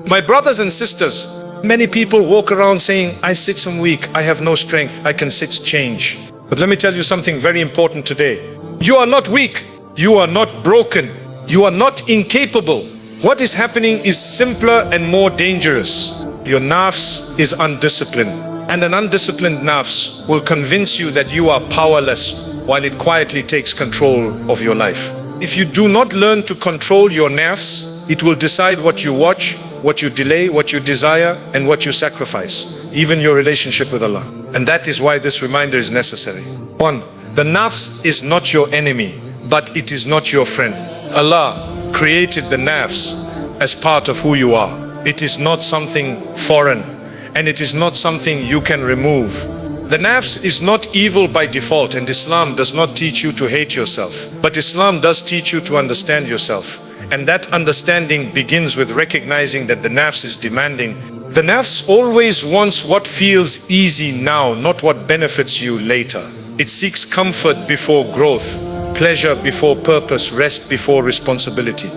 My brothers and sisters, many people walk around saying, I sit I'm weak, I have no strength, I can sit change. But let me tell you something very important today. You are not weak, you are not broken, you are not incapable. What is happening is simpler and more dangerous. Your nafs is undisciplined, and an undisciplined nafs will convince you that you are powerless while it quietly takes control of your life. If you do not learn to control your nafs, it will decide what you watch, what you delay, what you desire, and what you sacrifice, even your relationship with Allah. And that is why this reminder is necessary. 1. The nafs is not your enemy, but it is not your friend. Allah created the nafs as part of who you are. It is not something foreign, and it is not something you can remove. The nafs is not evil by default, and Islam does not teach you to hate yourself. But Islam does teach you to understand yourself. And that understanding begins with recognizing that the nafs is demanding. The nafs always wants what feels easy now, not what benefits you later. It seeks comfort before growth, pleasure before purpose, rest before responsibility.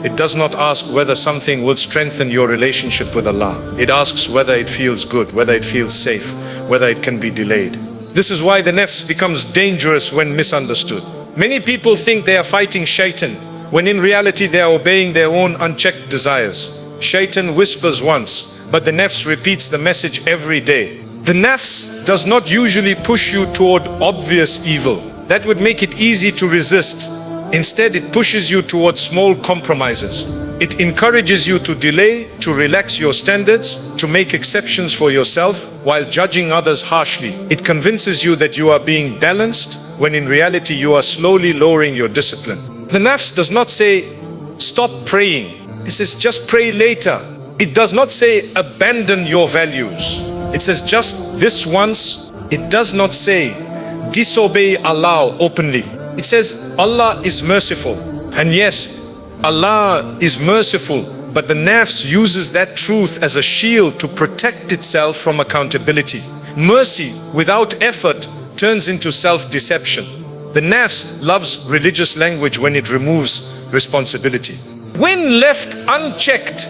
It does not ask whether something will strengthen your relationship with Allah. It asks whether it feels good, whether it feels safe, whether it can be delayed. This is why the nafs becomes dangerous when misunderstood. Many people think they are fighting Shaytan, when in reality they are obeying their own unchecked desires. Shaytan whispers once, but the nafs repeats the message every day. The nafs does not usually push you toward obvious evil. That would make it easy to resist. Instead, it pushes you towards small compromises. It encourages you to delay, to relax your standards, to make exceptions for yourself while judging others harshly. It convinces you that you are being balanced, when in reality you are slowly lowering your discipline. The nafs does not say, stop praying. It says, just pray later. It does not say, abandon your values. It says, just this once. It does not say, disobey Allah openly. It says, Allah is merciful. And yes, Allah is merciful, but the nafs uses that truth as a shield to protect itself from accountability. Mercy without effort turns into self-deception. The nafs loves religious language when it removes responsibility. When left unchecked,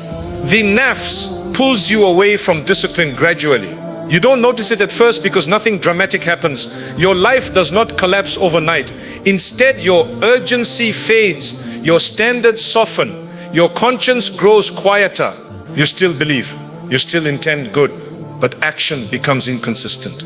the nafs pulls you away from discipline gradually. You don't notice it at first because nothing dramatic happens. Your life does not collapse overnight. Instead, your urgency fades, your standards soften, your conscience grows quieter. You still believe, you still intend good, but action becomes inconsistent.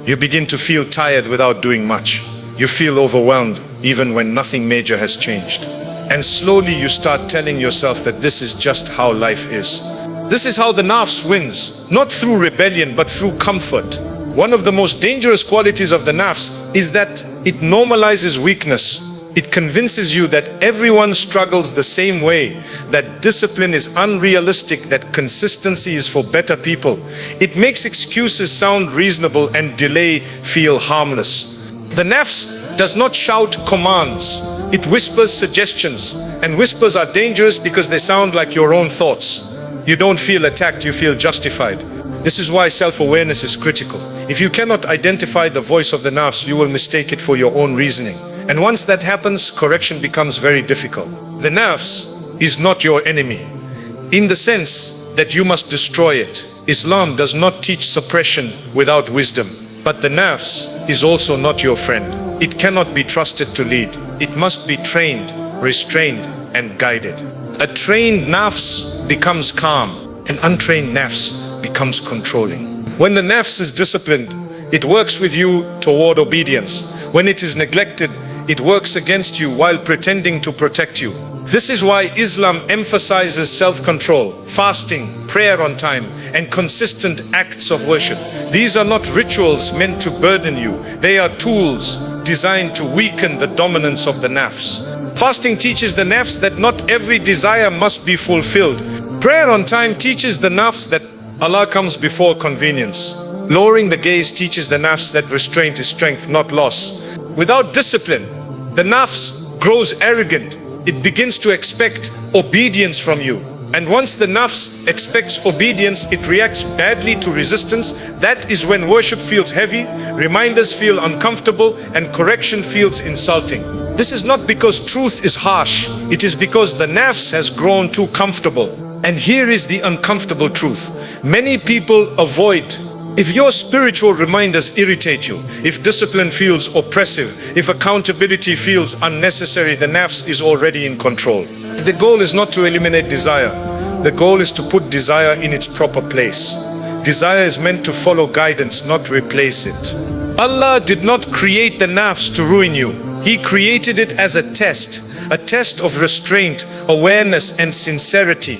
You begin to feel tired without doing much. You feel overwhelmed even when nothing major has changed. And slowly you start telling yourself that this is just how life is. This is how the nafs wins, not through rebellion, but through comfort. One of the most dangerous qualities of the nafs is that it normalizes weakness. It convinces you that everyone struggles the same way, that discipline is unrealistic, that consistency is for better people. It makes excuses sound reasonable and delay feel harmless. The nafs does not shout commands. It whispers suggestions, and whispers are dangerous because they sound like your own thoughts. You don't feel attacked, you feel justified. This is why self-awareness is critical. If you cannot identify the voice of the nafs, you will mistake it for your own reasoning. And once that happens, correction becomes very difficult. The nafs is not your enemy, in the sense that you must destroy it. Islam does not teach suppression without wisdom. But the nafs is also not your friend. It cannot be trusted to lead. It must be trained, restrained, and guided. A trained nafs becomes calm. An untrained nafs becomes controlling. When the nafs is disciplined, it works with you toward obedience. When it is neglected, it works against you while pretending to protect you. This is why Islam emphasizes self-control, fasting, prayer on time, and consistent acts of worship. These are not rituals meant to burden you. They are tools designed to weaken the dominance of the nafs. Fasting teaches the nafs that not every desire must be fulfilled. Prayer on time teaches the nafs that Allah comes before convenience. Lowering the gaze teaches the nafs that restraint is strength, not loss. Without discipline, the nafs grows arrogant. It begins to expect obedience from you. And once the nafs expects obedience, it reacts badly to resistance. That is when worship feels heavy, reminders feel uncomfortable, and correction feels insulting. This is not because truth is harsh. It is because the nafs has grown too comfortable. And here is the uncomfortable truth. Many people avoid. If your spiritual reminders irritate you, if discipline feels oppressive, if accountability feels unnecessary, the nafs is already in control. The goal is not to eliminate desire. The goal is to put desire in its proper place. Desire is meant to follow guidance, not replace it. Allah did not create the nafs to ruin you. He created it as a test of restraint, awareness and sincerity.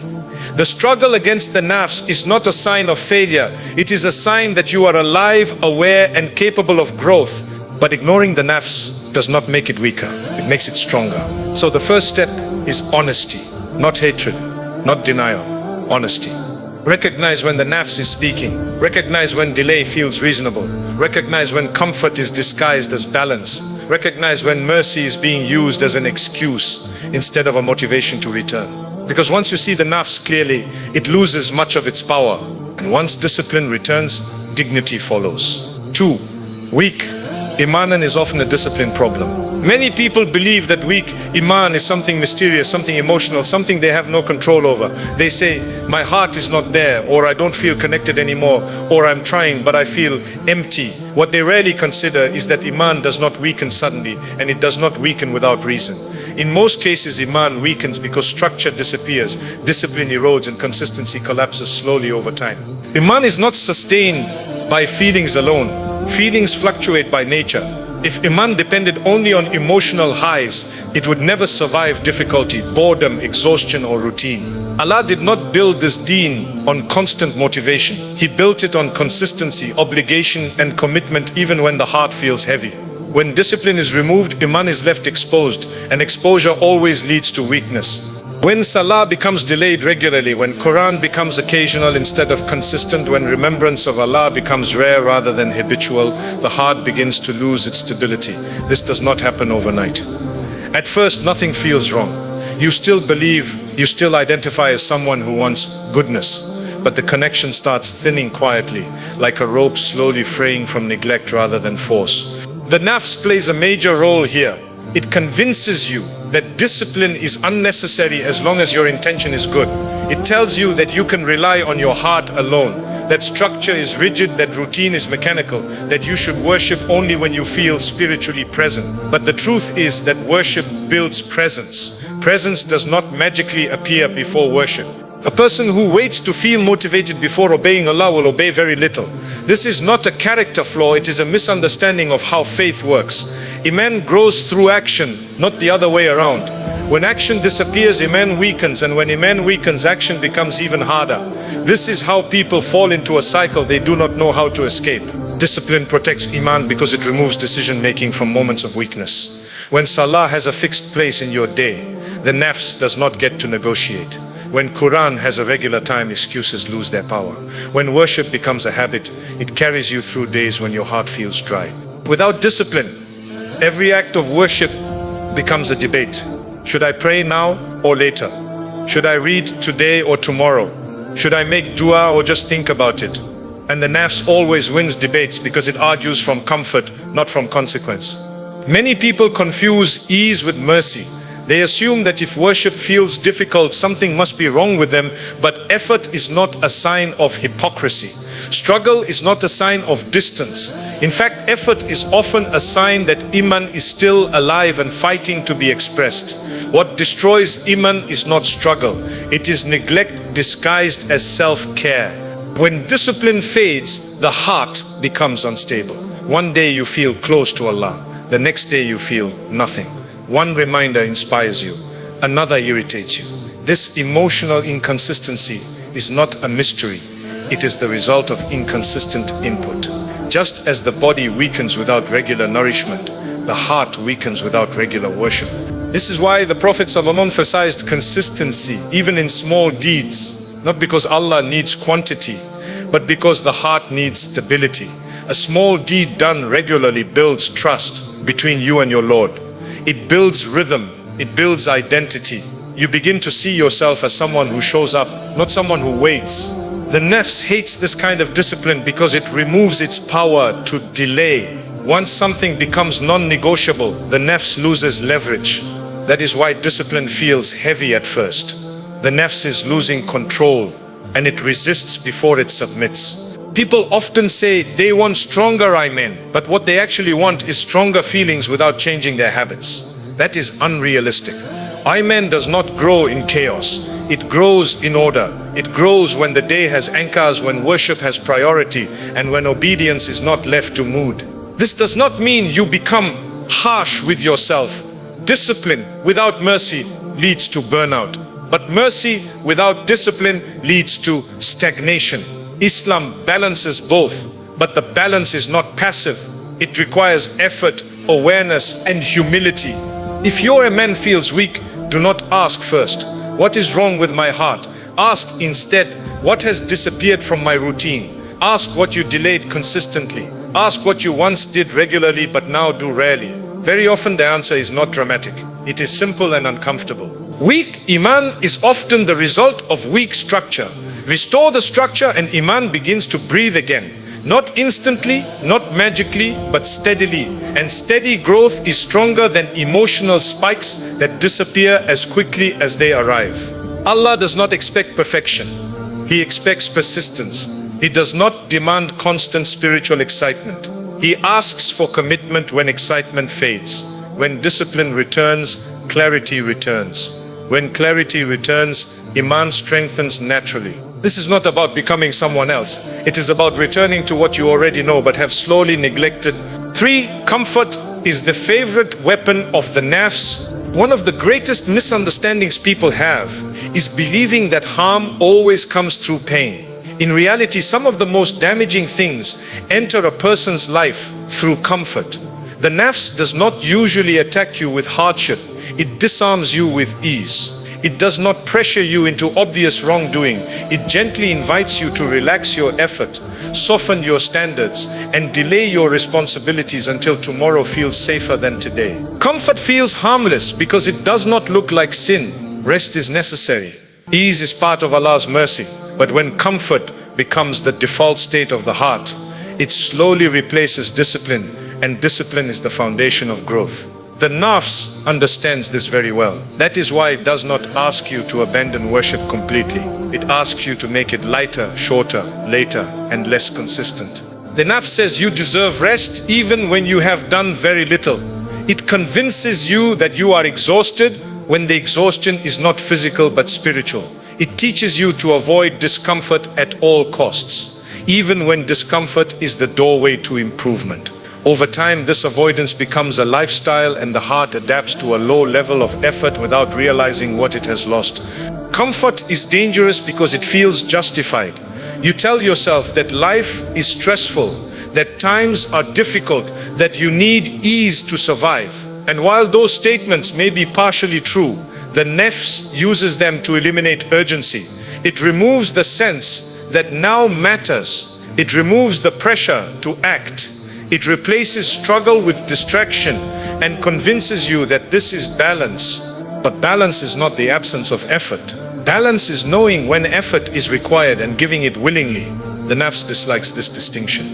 The struggle against the nafs is not a sign of failure. It is a sign that you are alive, aware and capable of growth. But ignoring the nafs does not make it weaker. It makes it stronger. So the first step is honesty, not hatred, not denial, honesty. Recognize when the nafs is speaking. Recognize when delay feels reasonable. Recognize when comfort is disguised as balance. Recognize when mercy is being used as an excuse instead of a motivation to return. Because once you see the nafs clearly, it loses much of its power. And once discipline returns, dignity follows. 2. Weak iman is often a discipline problem. Many people believe that weak iman is something mysterious, something emotional, something they have no control over. They say, my heart is not there, or I don't feel connected anymore, or I'm trying but I feel empty. What they rarely consider is that iman does not weaken suddenly, and it does not weaken without reason. In most cases, iman weakens because structure disappears, discipline erodes, and consistency collapses slowly over time. Iman is not sustained by feelings alone. Feelings fluctuate by nature. If iman depended only on emotional highs, it would never survive difficulty, boredom, exhaustion, or routine. Allah did not build this deen on constant motivation. He built it on consistency, obligation, and commitment even when the heart feels heavy. When discipline is removed, iman is left exposed, and exposure always leads to weakness. When salah becomes delayed regularly, when Quran becomes occasional instead of consistent, when remembrance of Allah becomes rare rather than habitual, the heart begins to lose its stability. This does not happen overnight. At first, nothing feels wrong. You still believe, you still identify as someone who wants goodness. But the connection starts thinning quietly, like a rope slowly fraying from neglect rather than force. The nafs plays a major role here. It convinces you that discipline is unnecessary as long as your intention is good. It tells you that you can rely on your heart alone, that structure is rigid, that routine is mechanical, that you should worship only when you feel spiritually present. But the truth is that worship builds presence. Presence does not magically appear before worship. A person who waits to feel motivated before obeying Allah will obey very little. This is not a character flaw, it is a misunderstanding of how faith works. Iman grows through action, not the other way around. When action disappears, iman weakens, and when iman weakens, action becomes even harder. This is how people fall into a cycle they do not know how to escape. Discipline protects iman because it removes decision making from moments of weakness. When salah has a fixed place in your day, the nafs does not get to negotiate. When Quran has a regular time, excuses lose their power. When worship becomes a habit, it carries you through days when your heart feels dry. Without discipline, every act of worship becomes a debate. Should I pray now or later? Should I read today or tomorrow? Should I make dua or just think about it? And the nafs always wins debates because it argues from comfort, not from consequence. Many people confuse ease with mercy. They assume that if worship feels difficult, something must be wrong with them, but effort is not a sign of hypocrisy. Struggle is not a sign of distance. In fact, effort is often a sign that iman is still alive and fighting to be expressed. What destroys iman is not struggle. It is neglect disguised as self-care. When discipline fades, the heart becomes unstable. One day you feel close to Allah. The next day you feel nothing. One reminder inspires you, another irritates you. This emotional inconsistency is not a mystery. It is the result of inconsistent input. Just as the body weakens without regular nourishment, the heart weakens without regular worship. This is why the Prophet ﷺ emphasized consistency, even in small deeds, not because Allah needs quantity, but because the heart needs stability. A small deed done regularly builds trust between you and your Lord. It builds rhythm, it builds identity. You begin to see yourself as someone who shows up, not someone who waits. The nafs hates this kind of discipline because it removes its power to delay. Once something becomes non-negotiable, the nafs loses leverage. That is why discipline feels heavy at first. The nafs is losing control and it resists before it submits. People often say they want stronger iman, but what they actually want is stronger feelings without changing their habits. That is unrealistic. Iman does not grow in chaos. It grows in order. It grows when the day has anchors, when worship has priority, and when obedience is not left to mood. This does not mean you become harsh with yourself. Discipline without mercy leads to burnout. But mercy without discipline leads to stagnation. Islam balances both, but the balance is not passive. It requires effort, awareness, and humility. If your man feels weak, do not ask first, what is wrong with my heart? Ask instead, what has disappeared from my routine? Ask what you delayed consistently. Ask what you once did regularly but now do rarely. Very often the answer is not dramatic. It is simple and uncomfortable. Weak iman is often the result of weak structure. Restore the structure and iman begins to breathe again. Not instantly, not magically, but steadily. And steady growth is stronger than emotional spikes that disappear as quickly as they arrive. Allah does not expect perfection. He expects persistence. He does not demand constant spiritual excitement. He asks for commitment when excitement fades. When discipline returns, clarity returns. When clarity returns, iman strengthens naturally. This is not about becoming someone else. It is about returning to what you already know but have slowly neglected. 3. Comfort is the favorite weapon of the nafs. One of the greatest misunderstandings people have is believing that harm always comes through pain. In reality, some of the most damaging things enter a person's life through comfort. The nafs does not usually attack you with hardship. It disarms you with ease. It does not pressure you into obvious wrongdoing. It gently invites you to relax your effort, soften your standards, and delay your responsibilities until tomorrow feels safer than today. Comfort feels harmless because it does not look like sin. Rest is necessary. Ease is part of Allah's mercy. But when comfort becomes the default state of the heart, it slowly replaces discipline, and discipline is the foundation of growth. The nafs understands this very well. That is why it does not ask you to abandon worship completely. It asks you to make it lighter, shorter, later, and less consistent. The nafs says you deserve rest even when you have done very little. It convinces you that you are exhausted when the exhaustion is not physical but spiritual. It teaches you to avoid discomfort at all costs, even when discomfort is the doorway to improvement. Over time, this avoidance becomes a lifestyle and the heart adapts to a low level of effort without realizing what it has lost. Comfort is dangerous because it feels justified. You tell yourself that life is stressful, that times are difficult, that you need ease to survive. And while those statements may be partially true, the nafs uses them to eliminate urgency. It removes the sense that now matters. It removes the pressure to act. It replaces struggle with distraction and convinces you that this is balance. But balance is not the absence of effort. Balance is knowing when effort is required and giving it willingly. The nafs dislikes this distinction.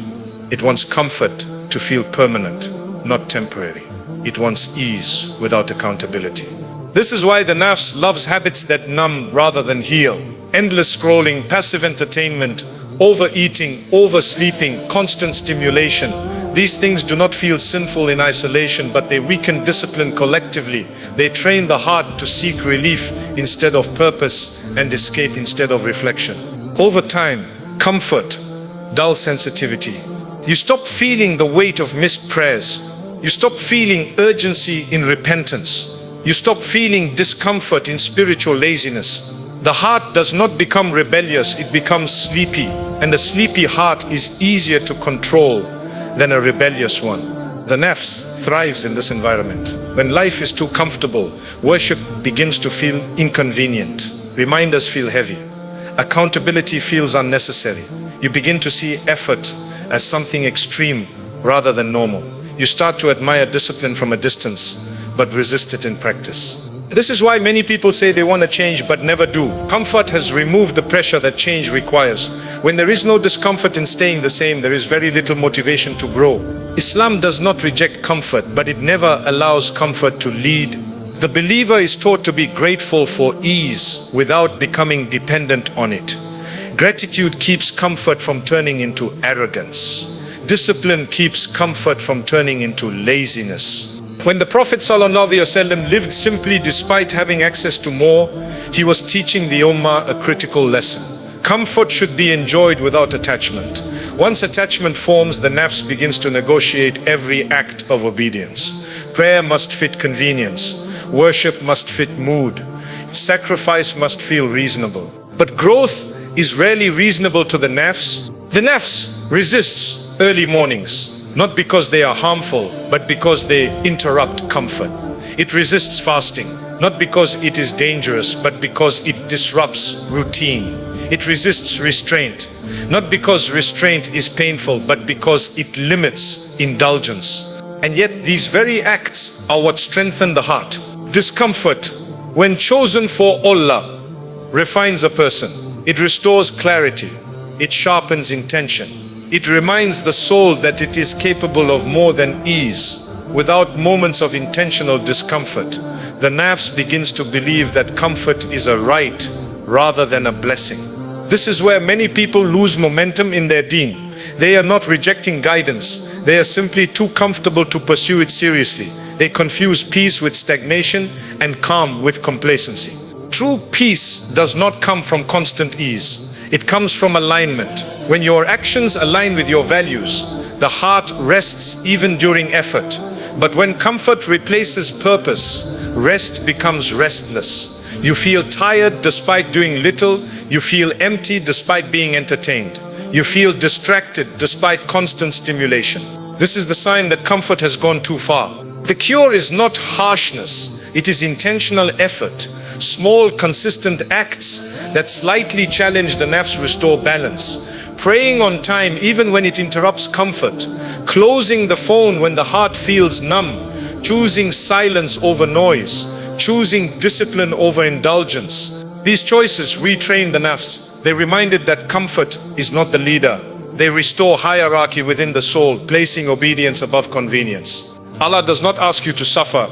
It wants comfort to feel permanent, not temporary. It wants ease without accountability. This is why the nafs loves habits that numb rather than heal. Endless scrolling, passive entertainment, overeating, oversleeping, constant stimulation. These things do not feel sinful in isolation, but they weaken discipline collectively. They train the heart to seek relief instead of purpose and escape instead of reflection. Over time, comfort dulls sensitivity. You stop feeling the weight of missed prayers. You stop feeling urgency in repentance. You stop feeling discomfort in spiritual laziness. The heart does not become rebellious, it becomes sleepy. And a sleepy heart is easier to control than a rebellious one. The nafs thrives in this environment. When life is too comfortable, worship begins to feel inconvenient. Reminders feel heavy. Accountability feels unnecessary. You begin to see effort as something extreme rather than normal. You start to admire discipline from a distance, but resist it in practice. This is why many people say they want to change but never do. Comfort has removed the pressure that change requires. When there is no discomfort in staying the same, there is very little motivation to grow. Islam does not reject comfort, but it never allows comfort to lead The believer is taught to be grateful for ease without becoming dependent on it. Gratitude keeps comfort from turning into arrogance. Discipline keeps comfort from turning into laziness. When the Prophet ﷺ lived simply despite having access to more, he was teaching the Ummah a critical lesson. Comfort should be enjoyed without attachment. Once attachment forms, the nafs begins to negotiate every act of obedience. Prayer must fit convenience. Worship must fit mood. Sacrifice must feel reasonable. But growth is rarely reasonable to the nafs. The nafs resists early mornings, not because they are harmful, but because they interrupt comfort. It resists fasting, not because it is dangerous, but because it disrupts routine. It resists restraint, not because restraint is painful, but because it limits indulgence. And yet these very acts are what strengthen the heart. Discomfort, when chosen for Allah, refines a person. It restores clarity. It sharpens intention. It reminds the soul that it is capable of more than ease. Without moments of intentional discomfort, the nafs begins to believe that comfort is a right rather than a blessing. This is where many people lose momentum in their deen. They are not rejecting guidance. They are simply too comfortable to pursue it seriously. They confuse peace with stagnation and calm with complacency. True peace does not come from constant ease. It comes from alignment. When your actions align with your values, the heart rests even during effort. But when comfort replaces purpose, rest becomes restless. You feel tired despite doing little. You feel empty despite being entertained. You feel distracted despite constant stimulation. This is the sign that comfort has gone too far. The cure is not harshness. It is intentional effort. Small, consistent acts that slightly challenge the nafs restore balance. Praying on time even when it interrupts comfort. Closing the phone when the heart feels numb. Choosing silence over noise. Choosing discipline over indulgence. These choices retrain the nafs. They remind it that comfort is not the leader. They restore hierarchy within the soul, placing obedience above convenience. Allah does not ask you to suffer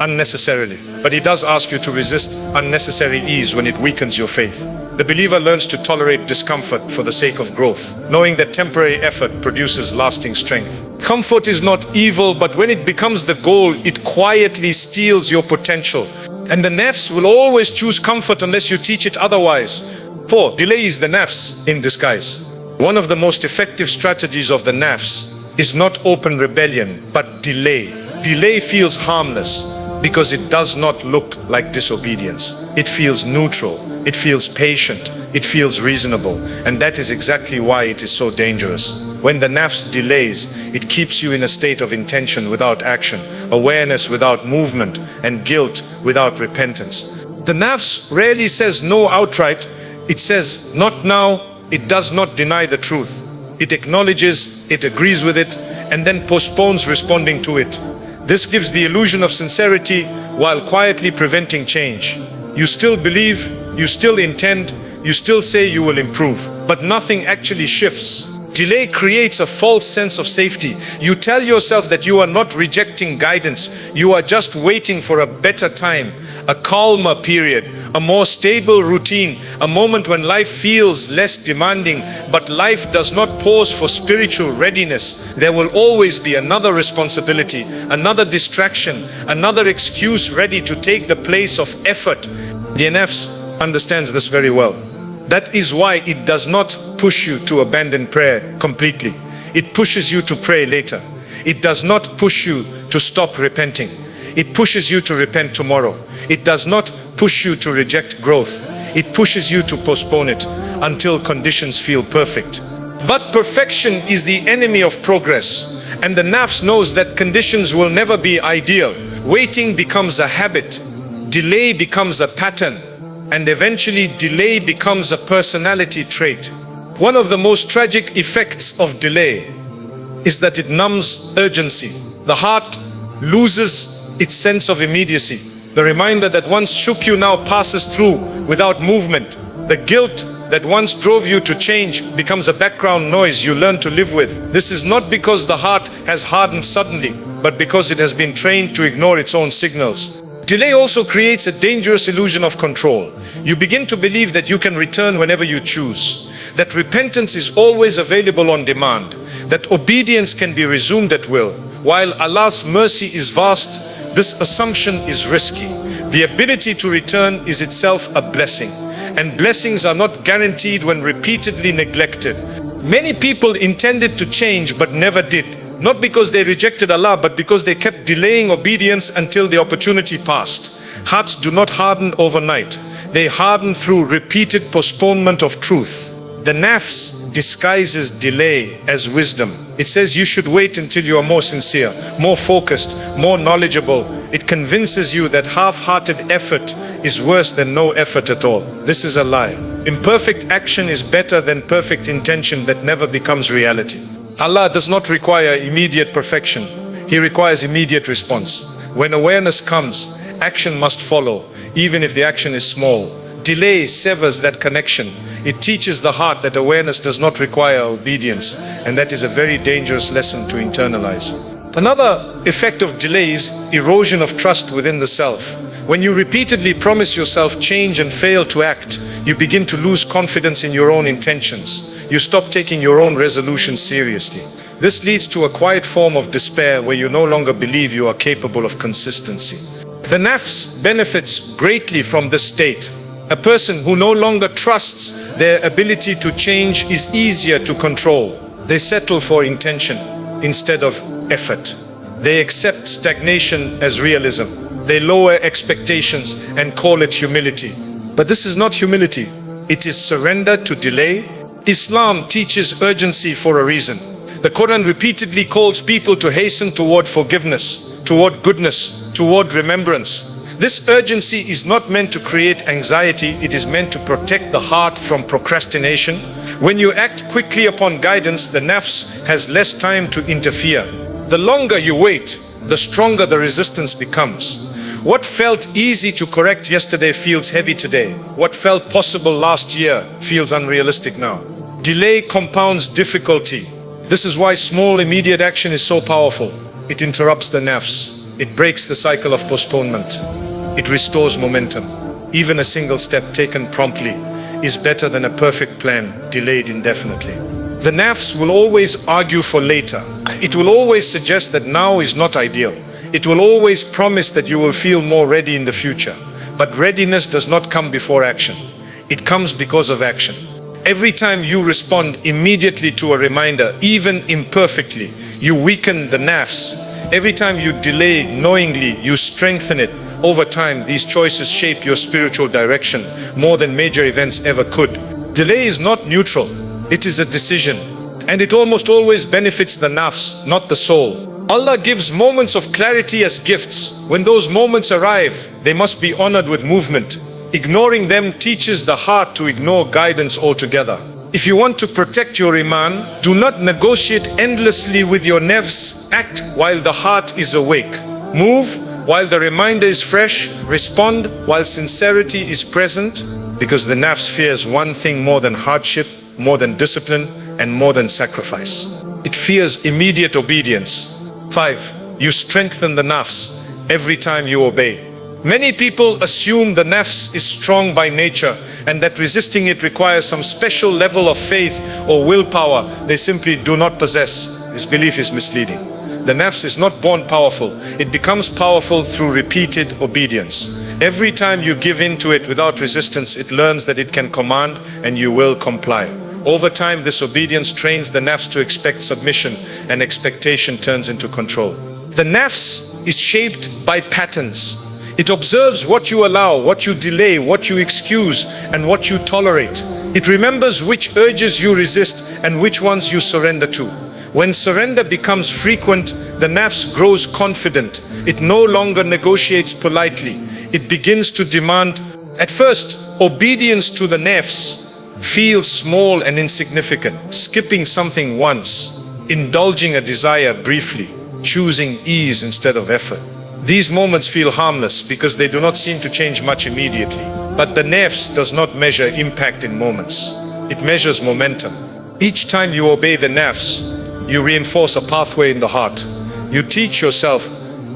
unnecessarily, but He does ask you to resist unnecessary ease when it weakens your faith. The believer learns to tolerate discomfort for the sake of growth, knowing that temporary effort produces lasting strength. Comfort is not evil, but when it becomes the goal, it quietly steals your potential. And the nafs will always choose comfort unless you teach it otherwise. 4. Delay is the nafs in disguise. One of the most effective strategies of the nafs is not open rebellion, but delay. Delay feels harmless because it does not look like disobedience. It feels neutral. It feels patient. It feels reasonable. And that is exactly why it is so dangerous. When the nafs delays, it keeps you in a state of intention without action, awareness without movement, and guilt without repentance. The nafs rarely says no outright. It says not now. It does not deny the truth. It acknowledges, it agrees with it, and then postpones responding to it. This gives the illusion of sincerity while quietly preventing change. You still believe, you still intend, you still say you will improve, but nothing actually shifts. Delay creates a false sense of safety. You tell yourself that you are not rejecting guidance, you are just waiting for a better time, a calmer period, a more stable routine, a moment when life feels less demanding. But life does not pause for spiritual readiness. There will always be another responsibility, another distraction, another excuse ready to take the place of effort. The nafs understands this very well. That is why it does not push you to abandon prayer completely. It pushes you to pray later. It does not push you to stop repenting. It pushes you to repent tomorrow. It does not push you to reject growth. It pushes you to postpone it until conditions feel perfect. But perfection is the enemy of progress, and the nafs knows that conditions will never be ideal. Waiting becomes a habit, delay becomes a pattern, and eventually delay becomes a personality trait. One of the most tragic effects of delay is that it numbs urgency. The heart loses its sense of immediacy. The reminder that once shook you now passes through without movement. The guilt that once drove you to change becomes a background noise you learn to live with. This is not because the heart has hardened suddenly, but because it has been trained to ignore its own signals. Delay also creates a dangerous illusion of control. You begin to believe that you can return whenever you choose, that repentance is always available on demand, that obedience can be resumed at will. While Allah's mercy is vast, this assumption is risky. The ability to return is itself a blessing, and blessings are not guaranteed when repeatedly neglected. Many people intended to change but never did, not because they rejected Allah, but because they kept delaying obedience until the opportunity passed. Hearts do not harden overnight. They harden through repeated postponement of truth. The nafs disguises delay as wisdom. It says you should wait until you are more sincere, more focused, more knowledgeable. It convinces you that half-hearted effort is worse than no effort at all. This is a lie. Imperfect action is better than perfect intention that never becomes reality. Allah does not require immediate perfection. He requires immediate response. When awareness comes, action must follow, even if the action is small. Delay severs that connection. It teaches the heart that awareness does not require obedience, and that is a very dangerous lesson to internalize. Another effect of delay is erosion of trust within the self. When you repeatedly promise yourself change and fail to act, you begin to lose confidence in your own intentions. You stop taking your own resolutions seriously. This leads to a quiet form of despair where you no longer believe you are capable of consistency. The nafs benefits greatly from this state. A person who no longer trusts their ability to change is easier to control. They settle for intention instead of effort. They accept stagnation as realism. They lower expectations and call it humility. But this is not humility. It is surrender to delay. Islam teaches urgency for a reason. The Quran repeatedly calls people to hasten toward forgiveness, toward goodness, toward remembrance. This urgency is not meant to create anxiety. It is meant to protect the heart from procrastination. When you act quickly upon guidance, the nafs has less time to interfere. The longer you wait, the stronger the resistance becomes. What felt easy to correct yesterday feels heavy today. What felt possible last year feels unrealistic now. Delay compounds difficulty. This is why small immediate action is so powerful. It interrupts the nafs. It breaks the cycle of postponement. It restores momentum. Even a single step taken promptly is better than a perfect plan delayed indefinitely. The nafs will always argue for later. It will always suggest that now is not ideal. It will always promise that you will feel more ready in the future. But readiness does not come before action. It comes because of action. Every time you respond immediately to a reminder, even imperfectly, you weaken the nafs. Every time you delay knowingly, you strengthen it. Over time, these choices shape your spiritual direction more than major events ever could. Delay is not neutral. It is a decision. And it almost always benefits the nafs, not the soul. Allah gives moments of clarity as gifts. When those moments arrive, they must be honored with movement. Ignoring them teaches the heart to ignore guidance altogether. If you want to protect your iman, do not negotiate endlessly with your nafs. Act while the heart is awake. Move while the reminder is fresh. Respond while sincerity is present. Because the nafs fears one thing more than hardship, more than discipline, and more than sacrifice. It fears immediate obedience. 5. You strengthen the nafs every time you obey. Many people assume the nafs is strong by nature and that resisting it requires some special level of faith or willpower they simply do not possess. This belief is misleading. The nafs is not born powerful. It becomes powerful through repeated obedience. Every time you give in to it without resistance, it learns that it can command and you will comply. Over time, this obedience trains the nafs to expect submission, and expectation turns into control. The nafs is shaped by patterns. It observes what you allow, what you delay, what you excuse, and what you tolerate. It remembers which urges you resist and which ones you surrender to. When surrender becomes frequent, the nafs grows confident. It no longer negotiates politely. It begins to demand. At first, obedience to the nafs feels small and insignificant. Skipping something once, indulging a desire briefly, choosing ease instead of effort. These moments feel harmless because they do not seem to change much immediately. But the nafs does not measure impact in moments. It measures momentum. Each time you obey the nafs, you reinforce a pathway in the heart. You teach yourself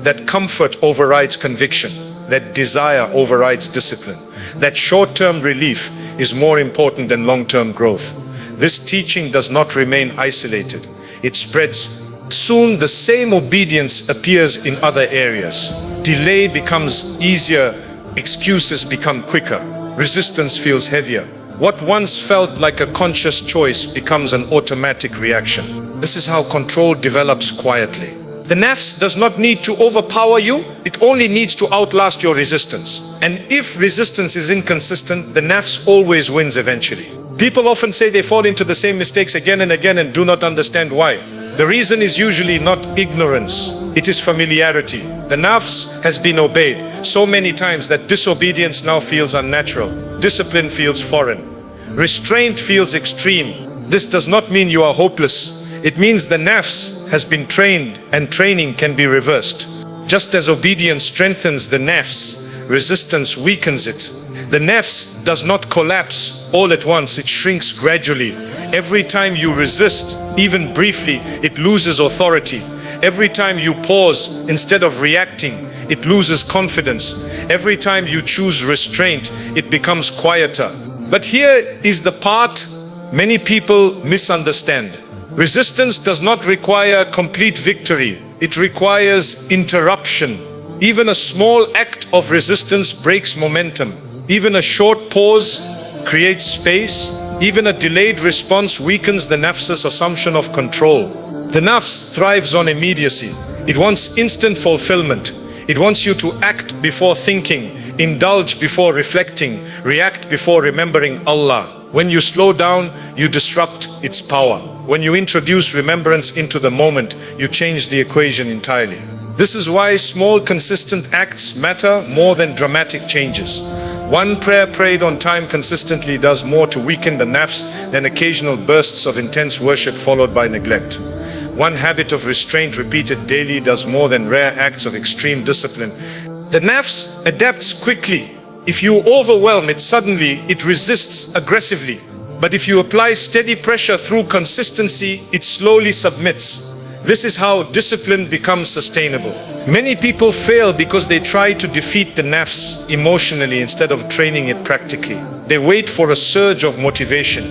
that comfort overrides conviction. that desire overrides discipline, that short-term relief is more important than long-term growth. This teaching does not remain isolated. It spreads. Soon the same obedience appears in other areas. Delay becomes easier, excuses become quicker, resistance feels heavier. What once felt like a conscious choice becomes an automatic reaction. This is how control develops quietly. The nafs does not need to overpower you, it only needs to outlast your resistance. And if resistance is inconsistent, the nafs always wins eventually. People often say they fall into the same mistakes again and again and do not understand why. The reason is usually not ignorance, it is familiarity. The nafs has been obeyed so many times that disobedience now feels unnatural. Discipline feels foreign. Restraint feels extreme. This does not mean you are hopeless. It means the nafs has been trained, and training can be reversed. Just as obedience strengthens the nafs, resistance weakens it. The nafs does not collapse all at once, it shrinks gradually. Every time you resist, even briefly, it loses authority. Every time you pause instead of reacting, it loses confidence. Every time you choose restraint, it becomes quieter. But here is the part many people misunderstand. Resistance does not require complete victory. It requires interruption. Even a small act of resistance breaks momentum. Even a short pause creates space. Even a delayed response weakens the nafs's assumption of control. The nafs thrives on immediacy. It wants instant fulfillment. It wants you to act before thinking, indulge before reflecting, react before remembering Allah. When you slow down, you disrupt its power. When you introduce remembrance into the moment, you change the equation entirely. This is why small, consistent acts matter more than dramatic changes. One prayer prayed on time consistently does more to weaken the nafs than occasional bursts of intense worship followed by neglect. One habit of restraint repeated daily does more than rare acts of extreme discipline. The nafs adapts quickly. If you overwhelm it suddenly, it resists aggressively. But if you apply steady pressure through consistency, it slowly submits. This is how discipline becomes sustainable. Many people fail because they try to defeat the nafs emotionally instead of training it practically. They wait for a surge of motivation.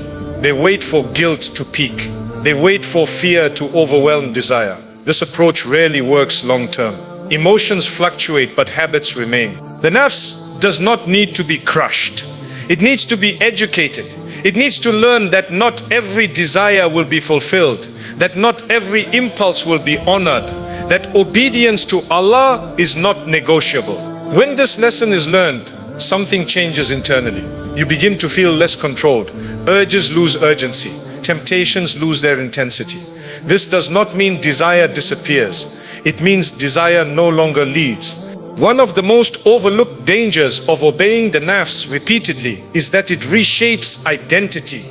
They wait for guilt to peak. They wait for fear to overwhelm desire. This approach rarely works long term. Emotions fluctuate, but habits remain. The nafs does not need to be crushed. It needs to be educated. It needs to learn that not every desire will be fulfilled, that not every impulse will be honored, that obedience to Allah is not negotiable. When this lesson is learned, something changes internally. You begin to feel less controlled. Urges lose urgency. Temptations lose their intensity. This does not mean desire disappears. It means desire no longer leads. One of the most overlooked dangers of obeying the nafs repeatedly is that it reshapes identity.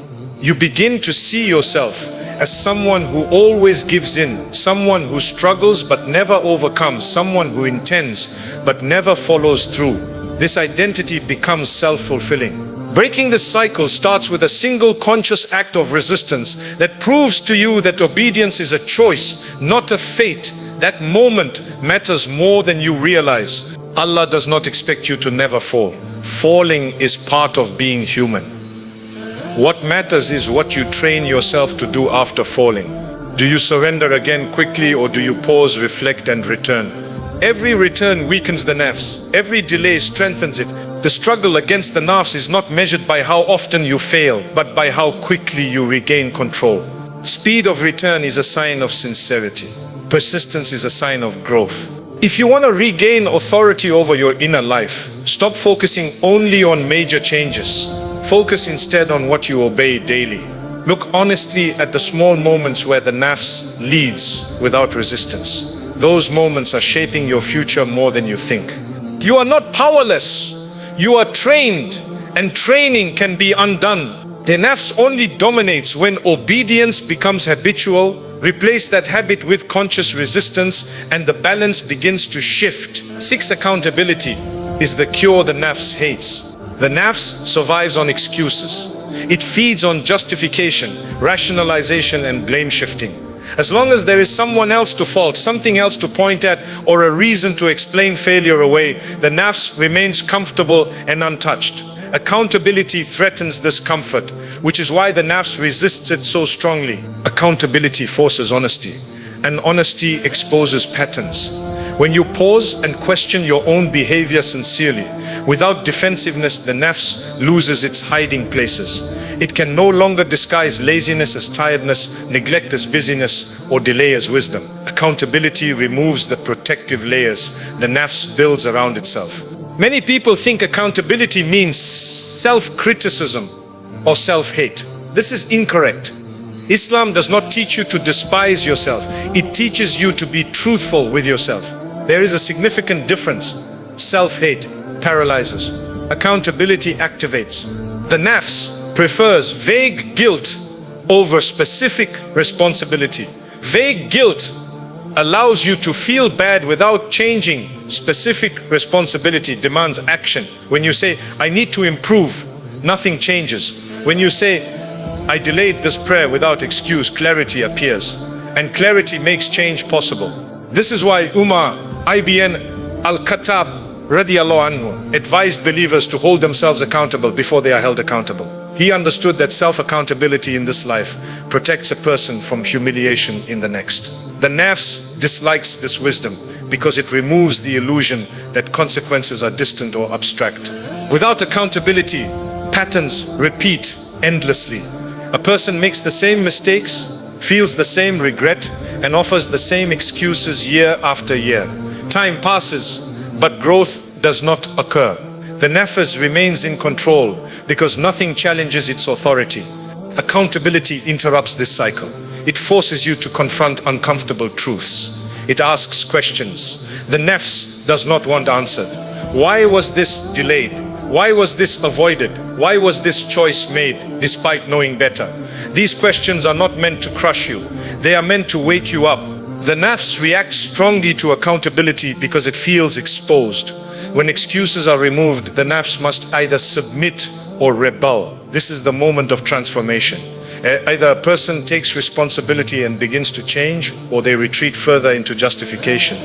You begin to see yourself as someone who always gives in, someone who struggles but never overcomes, someone who intends but never follows through. This identity becomes self-fulfilling. Breaking this cycle starts with a single conscious act of resistance that proves to you that obedience is a choice, not a fate. That moment matters more than you realize. Allah does not expect you to never fall. Falling is part of being human. What matters is what you train yourself to do after falling. Do you surrender again quickly, or do you pause, reflect and return? Every return weakens the nafs. Every delay strengthens it. The struggle against the nafs is not measured by how often you fail, but by how quickly you regain control. Speed of return is a sign of sincerity. Persistence is a sign of growth. If you want to regain authority over your inner life, stop focusing only on major changes. Focus instead on what you obey daily. Look honestly at the small moments where the nafs leads without resistance. Those moments are shaping your future more than you think. You are not powerless. You are trained, and training can be undone. The nafs only dominates when obedience becomes habitual. Replace that habit with conscious resistance and the balance begins to shift. 6. Accountability is the cure the nafs hates. The nafs survives on excuses. It feeds on justification, rationalization and blame shifting. As long as there is someone else to fault, something else to point at, or a reason to explain failure away, the nafs remains comfortable and untouched. Accountability threatens this comfort, which is why the nafs resists it so strongly. Accountability forces honesty, and honesty exposes patterns. When you pause and question your own behavior sincerely, without defensiveness, the nafs loses its hiding places. It can no longer disguise laziness as tiredness, neglect as busyness, or delay as wisdom. Accountability removes the protective layers the nafs builds around itself. Many people think accountability means self-criticism or self-hate. This is incorrect. Islam does not teach you to despise yourself. It teaches you to be truthful with yourself. There is a significant difference. Self-hate paralyzes. Accountability activates. The nafs prefers vague guilt over specific responsibility. Vague guilt allows you to feel bad without changing. Specific responsibility demands action. When you say, I need to improve, nothing changes. When you say, I delayed this prayer without excuse, clarity appears. And clarity makes change possible. This is why Umar ibn al-Khattab radiallahu anhu advised believers to hold themselves accountable before they are held accountable. He understood that self-accountability in this life protects a person from humiliation in the next. The nafs dislikes this wisdom because it removes the illusion that consequences are distant or abstract. Without accountability, patterns repeat endlessly. A person makes the same mistakes, feels the same regret, and offers the same excuses year after year. Time passes, but growth does not occur. The nafs remains in control because nothing challenges its authority. Accountability interrupts this cycle. It forces you to confront uncomfortable truths. It asks questions the nafs does not want answered. Why was this delayed? Why was this avoided? Why was this choice made despite knowing better? These questions are not meant to crush you. They are meant to wake you up. The nafs reacts strongly to accountability because it feels exposed. When excuses are removed, the nafs must either submit or rebel. This is the moment of transformation. Either a person takes responsibility and begins to change, or they retreat further into justification.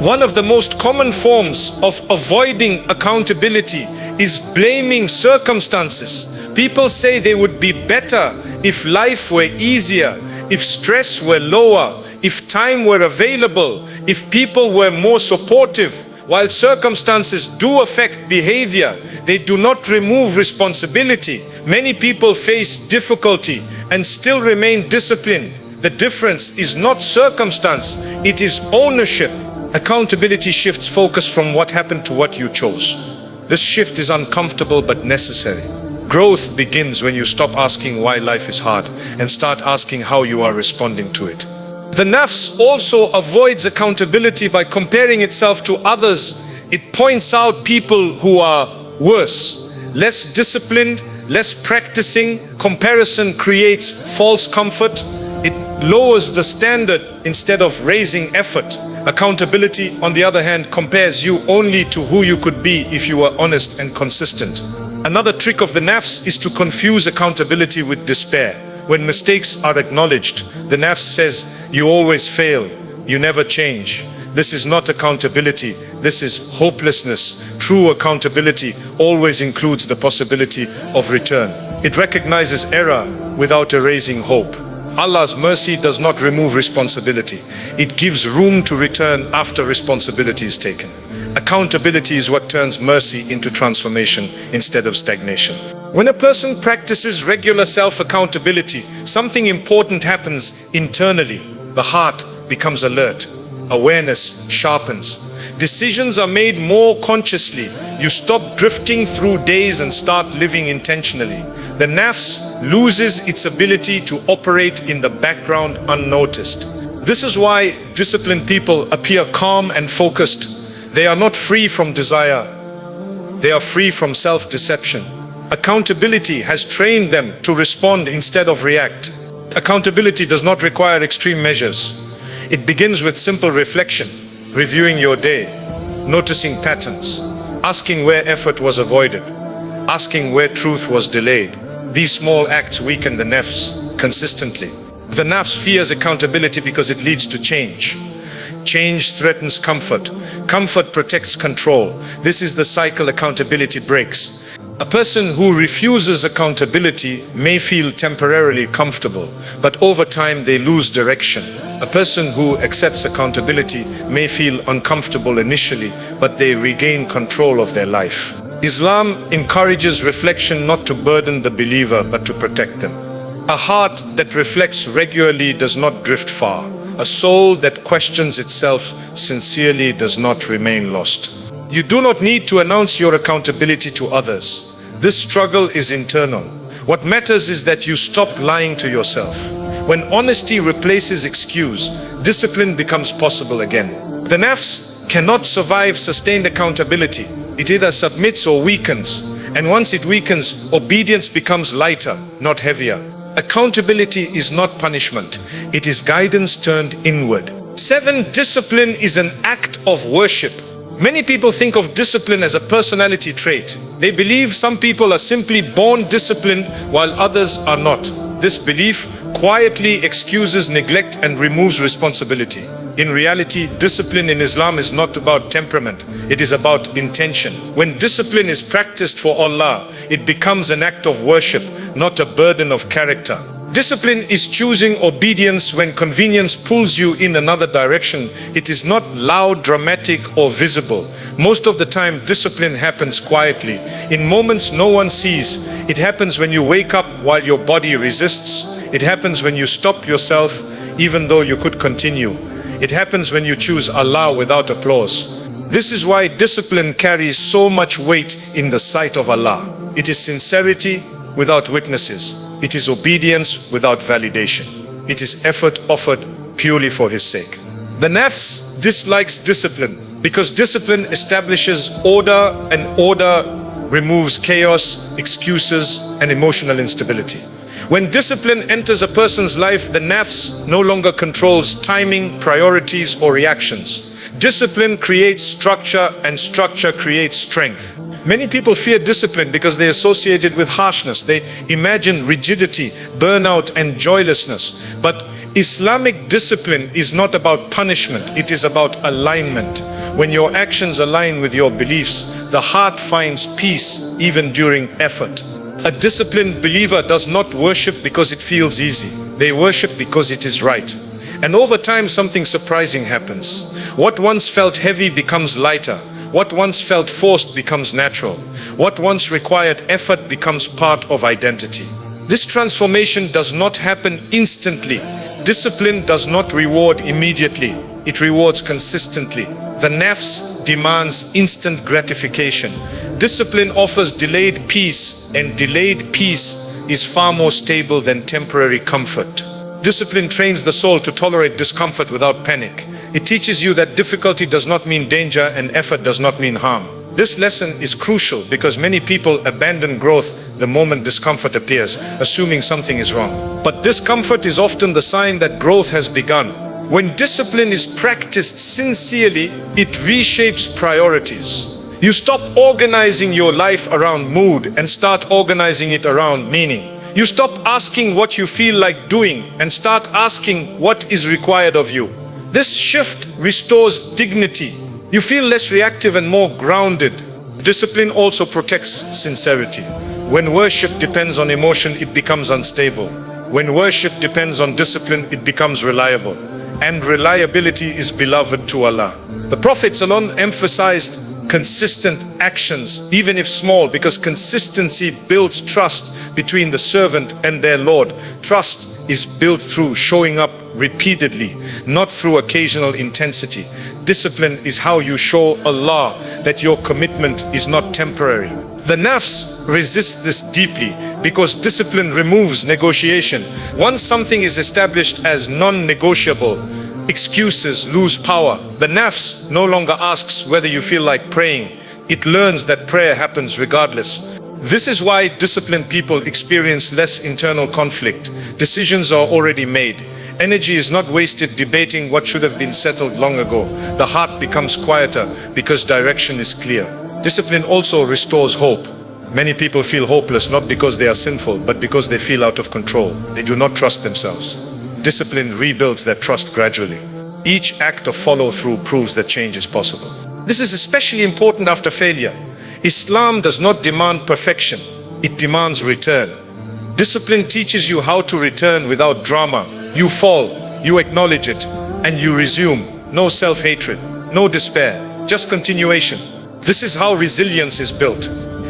One of the most common forms of avoiding accountability is blaming circumstances. People say they would be better if life were easier, if stress were lower, if time were available, if people were more supportive. While circumstances do affect behavior, they do not remove responsibility. Many people face difficulty and still remain disciplined. The difference is not circumstance, it is ownership. Accountability shifts focus from what happened to what you chose. This shift is uncomfortable but necessary. Growth begins when you stop asking why life is hard and start asking how you are responding to it. The nafs also avoids accountability by comparing itself to others. It points out people who are worse, less disciplined, less practicing. Comparison creates false comfort. It lowers the standard instead of raising effort. Accountability, on the other hand, compares you only to who you could be if you were honest and consistent. Another trick of the nafs is to confuse accountability with despair. When mistakes are acknowledged, the nafs says, you always fail, you never change. This is not accountability, this is hopelessness. True accountability always includes the possibility of return. It recognizes error without erasing hope. Allah's mercy does not remove responsibility. It gives room to return after responsibility is taken. Accountability is what turns mercy into transformation instead of stagnation. When a person practices regular self-accountability, something important happens internally. The heart becomes alert. Awareness sharpens. Decisions are made more consciously. You stop drifting through days and start living intentionally. The nafs loses its ability to operate in the background unnoticed. This is why disciplined people appear calm and focused. They are not free from desire. They are free from self-deception. Accountability has trained them to respond instead of react. Accountability does not require extreme measures. It begins with simple reflection, reviewing your day, noticing patterns, asking where effort was avoided, asking where truth was delayed. These small acts weaken the nafs consistently. The nafs fears accountability because it leads to change. Change threatens comfort. Comfort protects control. This is the cycle accountability breaks. A person who refuses accountability may feel temporarily comfortable, but over time they lose direction. A person who accepts accountability may feel uncomfortable initially, but they regain control of their life. Islam encourages reflection not to burden the believer, but to protect them. A heart that reflects regularly does not drift far. A soul that questions itself sincerely does not remain lost. You do not need to announce your accountability to others. This struggle is internal. What matters is that you stop lying to yourself. When honesty replaces excuse, discipline becomes possible again. The nafs cannot survive sustained accountability. It either submits or weakens. And once it weakens, obedience becomes lighter, not heavier. Accountability is not punishment. It is guidance turned inward. 7. Discipline is an act of worship. Many people think of discipline as a personality trait. They believe some people are simply born disciplined while others are not. This belief quietly excuses neglect and removes responsibility. In reality, discipline in Islam is not about temperament. It is about intention. When discipline is practiced for Allah, it becomes an act of worship, not a burden of character. Discipline is choosing obedience when convenience pulls you in another direction. It is not loud, dramatic, or visible. Most of the time, discipline happens quietly, in moments no one sees. It happens when you wake up while your body resists. It happens when you stop yourself, even though you could continue. It happens when you choose Allah without applause. This is why discipline carries so much weight in the sight of Allah. It is sincerity without witnesses. It is obedience without validation. It is effort offered purely for His sake. The nafs dislikes discipline because discipline establishes order, and order removes chaos, excuses, and emotional instability. When discipline enters a person's life, the nafs no longer controls timing, priorities, or reactions. Discipline creates structure, and structure creates strength. Many people fear discipline because they associate it with harshness. They imagine rigidity, burnout, and joylessness. But Islamic discipline is not about punishment. It is about alignment. When your actions align with your beliefs, the heart finds peace even during effort. A disciplined believer does not worship because it feels easy. They worship because it is right. And over time, something surprising happens. What once felt heavy becomes lighter. What once felt forced becomes natural. What once required effort becomes part of identity. This transformation does not happen instantly. Discipline does not reward immediately. It rewards consistently. The nafs demands instant gratification. Discipline offers delayed peace, and delayed peace is far more stable than temporary comfort. Discipline trains the soul to tolerate discomfort without panic. It teaches you that difficulty does not mean danger and effort does not mean harm. This lesson is crucial because many people abandon growth the moment discomfort appears, assuming something is wrong. But discomfort is often the sign that growth has begun. When discipline is practiced sincerely, it reshapes priorities. You stop organizing your life around mood and start organizing it around meaning. You stop asking what you feel like doing and start asking what is required of you. This shift restores dignity. You feel less reactive and more grounded. Discipline also protects sincerity. When worship depends on emotion, it becomes unstable. When worship depends on discipline, it becomes reliable. And reliability is beloved to Allah. The Prophet ﷺ emphasized consistent actions, even if small, because consistency builds trust between the servant and their Lord. Trust is built through showing up repeatedly, not through occasional intensity. Discipline is how you show Allah that your commitment is not temporary. The nafs resists this deeply because discipline removes negotiation. Once something is established as non-negotiable, excuses lose power. The nafs no longer asks whether you feel like praying. It learns that prayer happens regardless. This is why disciplined people experience less internal conflict. Decisions are already made. Energy is not wasted debating what should have been settled long ago. The heart becomes quieter because direction is clear. Discipline also restores hope. Many people feel hopeless not because they are sinful, but because they feel out of control. They do not trust themselves. Discipline rebuilds that trust gradually. Each act of follow-through proves that change is possible. This is especially important after failure. Islam does not demand perfection, it demands return. Discipline teaches you how to return without drama. You fall, you acknowledge it, and you resume. No self-hatred, no despair, just continuation. This is how resilience is built.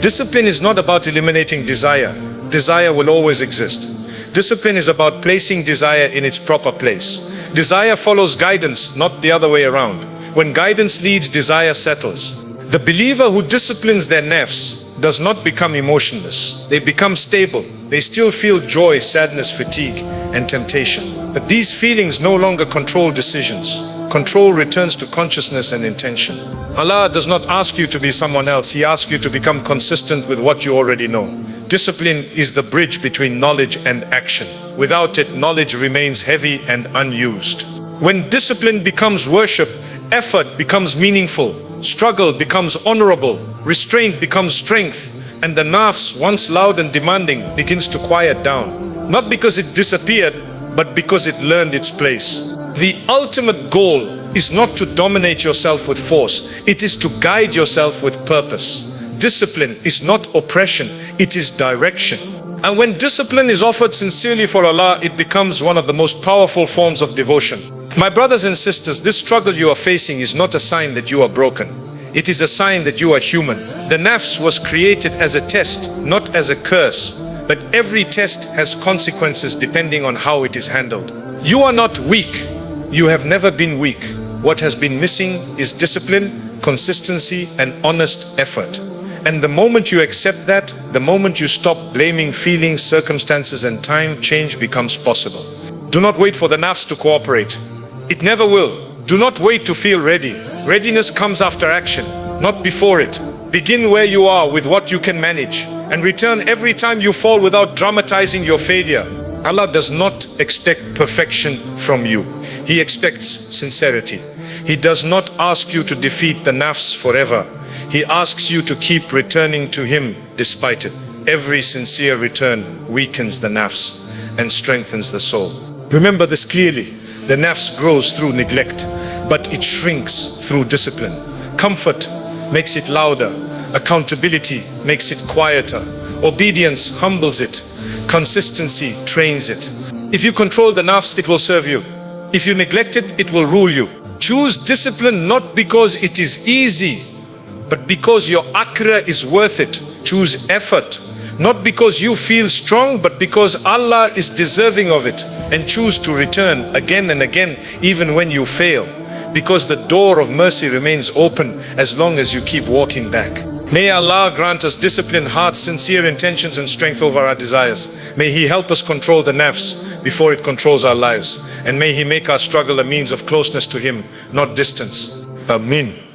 Discipline is not about eliminating desire. Desire will always exist. Discipline is about placing desire in its proper place. Desire follows guidance, not the other way around. When guidance leads, desire settles. The believer who disciplines their nafs does not become emotionless. They become stable. They still feel joy, sadness, fatigue, and temptation. But these feelings no longer control decisions. Control returns to consciousness and intention. Allah does not ask you to be someone else. He asks you to become consistent with what you already know. Discipline is the bridge between knowledge and action. Without it, knowledge remains heavy and unused. When discipline becomes worship, effort becomes meaningful, struggle becomes honorable, restraint becomes strength, and the nafs, once loud and demanding, begins to quiet down. Not because it disappeared, but because it learned its place. The ultimate goal is not to dominate yourself with force. It is to guide yourself with purpose. Discipline is not oppression, it is direction. And when discipline is offered sincerely for Allah, it becomes one of the most powerful forms of devotion. My brothers and sisters, this struggle you are facing is not a sign that you are broken. It is a sign that you are human. The nafs was created as a test, not as a curse. But every test has consequences depending on how it is handled. You are not weak. You have never been weak. What has been missing is discipline, consistency, and honest effort. And the moment you accept that, the moment you stop blaming feelings, circumstances, and time, change becomes possible. Do not wait for the nafs to cooperate. It never will. Do not wait to feel ready. Readiness comes after action, not before it. Begin where you are with what you can manage, and return every time you fall without dramatizing your failure. Allah does not expect perfection from you. He expects sincerity. He does not ask you to defeat the nafs forever. He asks you to keep returning to Him despite it. Every sincere return weakens the nafs and strengthens the soul. Remember this clearly. The nafs grows through neglect, but it shrinks through discipline. Comfort makes it louder. Accountability makes it quieter. Obedience humbles it. Consistency trains it. If you control the nafs, it will serve you. If you neglect it, it will rule you. Choose discipline not because it is easy, but because your akhirah is worth it. Choose effort, not because you feel strong, but because Allah is deserving of it. And choose to return again and again, even when you fail, because the door of mercy remains open as long as you keep walking back. May Allah grant us disciplined hearts, sincere intentions, and strength over our desires. May He help us control the nafs before it controls our lives. And may He make our struggle a means of closeness to Him, not distance. Amin.